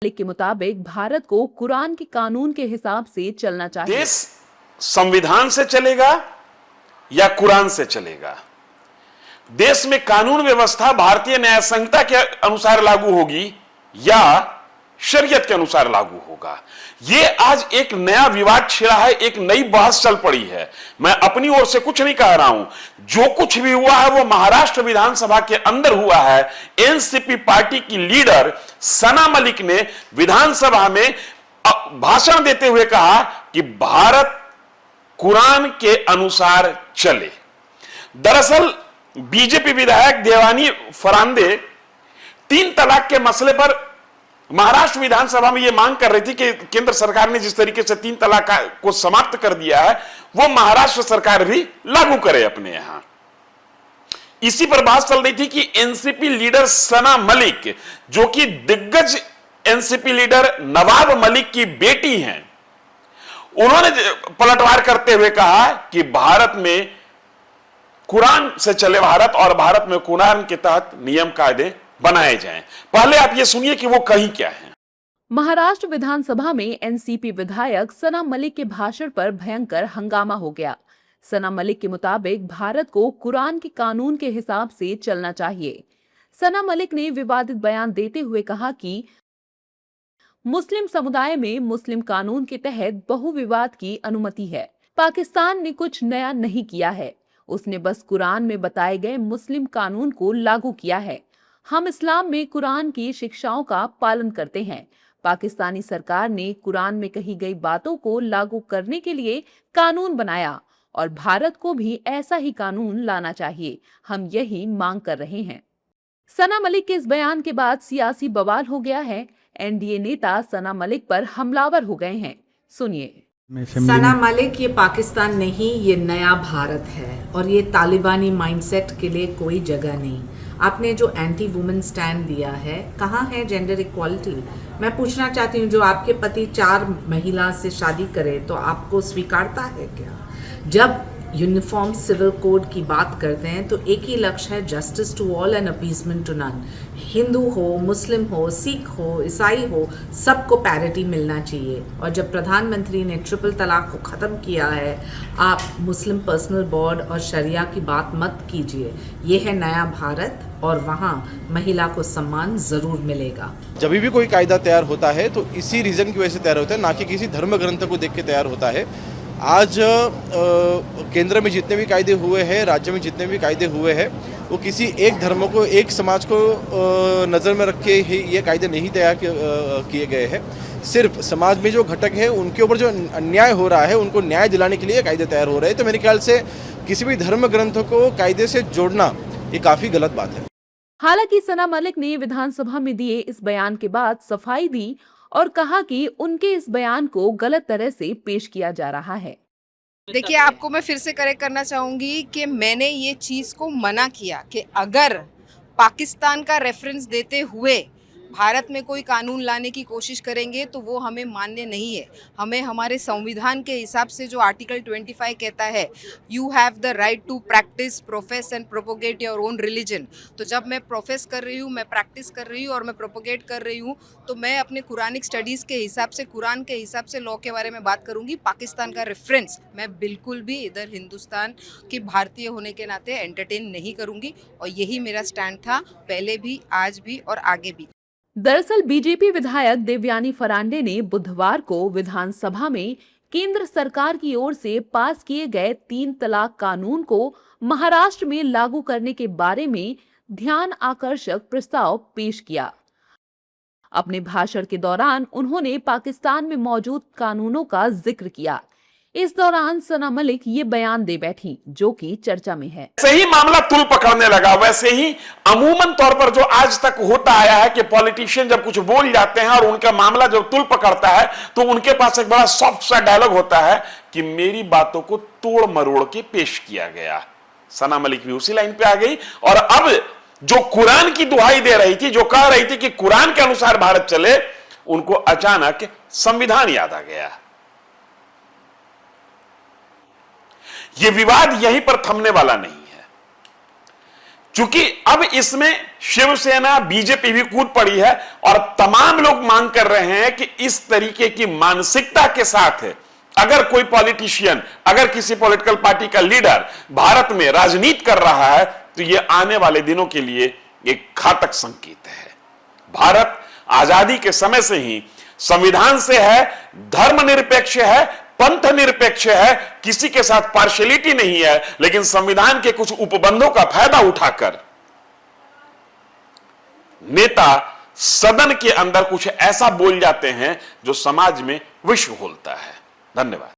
के मुताबिक भारत को कुरान के कानून के हिसाब से चलना चाहिए। देश संविधान से चलेगा या कुरान से चलेगा? देश में कानून व्यवस्था भारतीय न्याय संहिता के अनुसार लागू होगी या शरीयत के अनुसार लागू होगा? यह आज एक नया विवाद छिड़ा है, एक नई बहस चल पड़ी है। मैं अपनी ओर से कुछ नहीं कह रहा हूं, जो कुछ भी हुआ है वो महाराष्ट्र विधानसभा के अंदर हुआ है। एनसीपी पार्टी की लीडर सना मलिक ने विधानसभा में भाषण देते हुए कहा कि भारत कुरान के अनुसार चले। दरअसल बीजेपी विधायक देवानी फरांदे 3 तलाक के मसले पर महाराष्ट्र विधानसभा में यह मांग कर रही थी कि केंद्र सरकार ने जिस तरीके से 3 तलाक को समाप्त कर दिया है वो महाराष्ट्र सरकार भी लागू करे अपने यहां। इसी पर बात चल रही थी कि एनसीपी लीडर सना मलिक, जो कि दिग्गज एनसीपी लीडर नवाब मलिक की बेटी हैं, उन्होंने पलटवार करते हुए कहा कि भारत में कुरान से चले भारत और भारत में कुरान के तहत नियम कायदे बनाए जाएं। पहले आप ये सुनिए कि वो कहीं क्या है। महाराष्ट्र विधानसभा में एनसीपी विधायक सना मलिक के भाषण पर भयंकर हंगामा हो गया। सना मलिक के मुताबिक भारत को कुरान के कानून के हिसाब से चलना चाहिए। सना मलिक ने विवादित बयान देते हुए कहा कि मुस्लिम समुदाय में मुस्लिम कानून के तहत बहुविवाद की अनुमति है। पाकिस्तान ने कुछ नया नहीं किया है, उसने बस कुरान में बताए गए मुस्लिम कानून को लागू किया है। हम इस्लाम में कुरान की शिक्षाओं का पालन करते हैं। पाकिस्तानी सरकार ने कुरान में कही गई बातों को लागू करने के लिए कानून बनाया और भारत को भी ऐसा ही कानून लाना चाहिए। हम यही मांग कर रहे हैं। सना मलिक के इस बयान के बाद सियासी बवाल हो गया है। एनडीए नेता सना मलिक पर हमलावर हो गए हैं। सुनिए। सना मलिक, ये पाकिस्तान नहीं, ये नया भारत है और ये तालिबानी माइंडसेट के लिए कोई जगह नहीं। आपने जो एंटी वुमेन स्टैंड दिया है, कहाँ है जेंडर इक्वालिटी? मैं पूछना चाहती हूँ, जो आपके पति 4 महिला से शादी करे तो आपको स्वीकारता है क्या? जब यूनिफॉर्म सिविल कोड की बात करते हैं तो एक ही लक्ष्य है, justice to all and appeasement to none. Hindu हो, मुस्लिम हो, सिख हो, ईसाई हो, सबको पैरिटी मिलना चाहिए। और जब प्रधानमंत्री ने ट्रिपल तलाक को ख़त्म किया है, आप मुस्लिम पर्सनल बोर्ड और शरिया की बात मत कीजिए। ये है नया भारत और वहाँ महिला को सम्मान ज़रूर मिलेगा। जब भी कोई कायदा तैयार होता है तो इसी रीज़न की वजह से तैयार होता है, ना कि किसी धर्म ग्रंथ को देख के तैयार होता है। आज केंद्र में जितने भी कायदे हुए हैं, राज्य में जितने भी कायदे हुए हैं, वो किसी एक धर्म को, एक समाज को नज़र में रख के ही ये कायदे नहीं तैयार किए गए हैं। सिर्फ समाज में जो घटक है उनके ऊपर जो अन्याय हो रहा है उनको न्याय दिलाने के लिए कायदे तैयार हो रहे हैं। तो मेरे ख्याल से किसी भी धर्म ग्रंथ को कायदे से जोड़ना ये काफ़ी गलत बात है। हालांकि सना मलिक ने विधानसभा में दिए इस बयान के बाद सफाई दी और कहा कि उनके इस बयान को गलत तरह से पेश किया जा रहा है। देखिए, आपको मैं फिर से करेक्ट करना चाहूँगी कि मैंने ये चीज़ को मना किया कि अगर पाकिस्तान का रेफरेंस देते हुए भारत में कोई कानून लाने की कोशिश करेंगे तो वो हमें मान्य नहीं है। हमें हमारे संविधान के हिसाब से जो आर्टिकल 25 कहता है, you have the right to practise, profess and propagate your own religion. तो जब मैं प्रोफेस कर रही हूँ, मैं प्रैक्टिस कर रही हूँ और मैं प्रोपोगेट कर रही हूँ, तो मैं अपने कुरानिक स्टडीज़ के हिसाब से, कुरान के हिसाब से लॉ के बारे में बात करूँगी। पाकिस्तान का रेफरेंस मैं बिल्कुल भी इधर हिंदुस्तान की भारतीय होने के नाते एंटरटेन नहीं करूँगी और यही मेरा स्टैंड था, पहले भी, आज भी और आगे भी। दरअसल बीजेपी विधायक देवयानी फरांडे ने बुधवार को विधानसभा में केंद्र सरकार की ओर से पास किए गए 3 तलाक कानून को महाराष्ट्र में लागू करने के बारे में ध्यान आकर्षक प्रस्ताव पेश किया। अपने भाषण के दौरान उन्होंने पाकिस्तान में मौजूद कानूनों का जिक्र किया। इस दौरान सना मलिक ये बयान दे बैठी, जो कि चर्चा में है। वैसे ही मामला तुल पकड़ने लगा। वैसे ही अमूमन तौर पर जो आज तक होता आया है कि पॉलिटिशियन जब कुछ बोल जाते हैं और उनका मामला जब तुल पकड़ता है तो उनके पास एक बड़ा सॉफ्ट सा डायलॉग होता है कि मेरी बातों को तोड़ मरोड़ के पेश किया गया। सना मलिक भी उसी लाइन पे आ गई और अब जो कुरान की दुहाई दे रही थी, जो कह रही थी कि कुरान के अनुसार भारत चले, उनको अचानक संविधान याद आ गया। यह विवाद यहीं पर थमने वाला नहीं है। चूंकि अब इसमें शिवसेना बीजेपी भी कूद पड़ी है और तमाम लोग मांग कर रहे हैं कि इस तरीके की मानसिकता के साथ है अगर कोई पॉलिटिशियन, अगर किसी पॉलिटिकल पार्टी का लीडर भारत में राजनीति कर रहा है तो यह आने वाले दिनों के लिए एक घातक संकेत है। भारत आजादी के समय से ही संविधान से है, धर्मनिरपेक्ष है, पंथ निरपेक्ष है, किसी के साथ पार्शियलिटी नहीं है, लेकिन संविधान के कुछ उपबंधों का फायदा उठाकर नेता सदन के अंदर कुछ ऐसा बोल जाते हैं जो समाज में विष घोलता है। धन्यवाद।